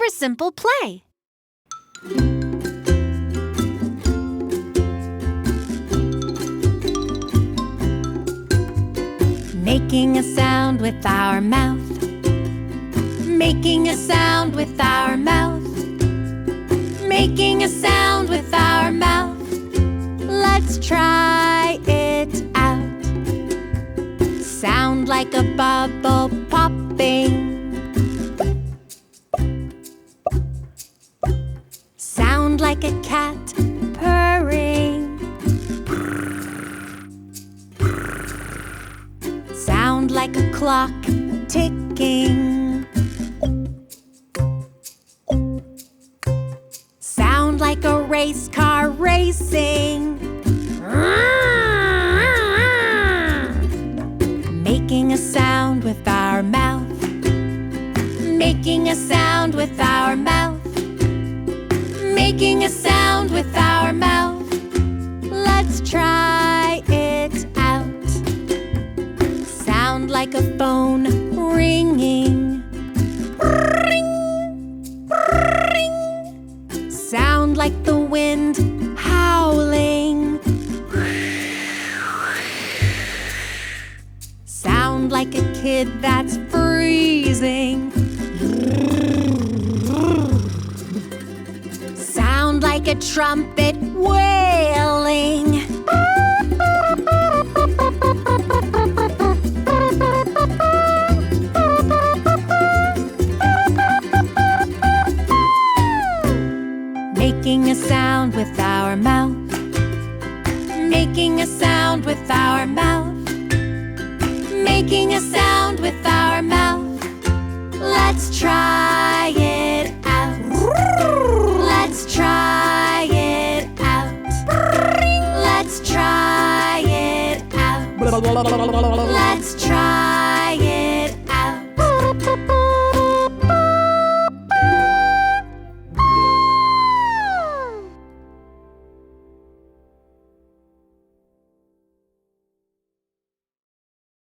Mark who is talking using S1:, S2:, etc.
S1: super simple play. Making a sound with our mouth. Making a sound with our mouth. Making a sound with our mouth. Let's try it out. Sound like a bubble popping. Sound like a cat purring. Sound like a clock ticking. Sound like a race car racing. Making a sound with our mouth. Making a sound with our mouth. Making a sound with our mouth. Let's try it out. Sound like a phone ringing. Ring, ring. Sound like the wind howling. Sound like a kid that's freezing. Sound like a trumpet wailing. Making a sound with our mouth. Making a sound with our mouth. Making a sound with our mouth. Let's try it out. Let's try it out. Let's try it out.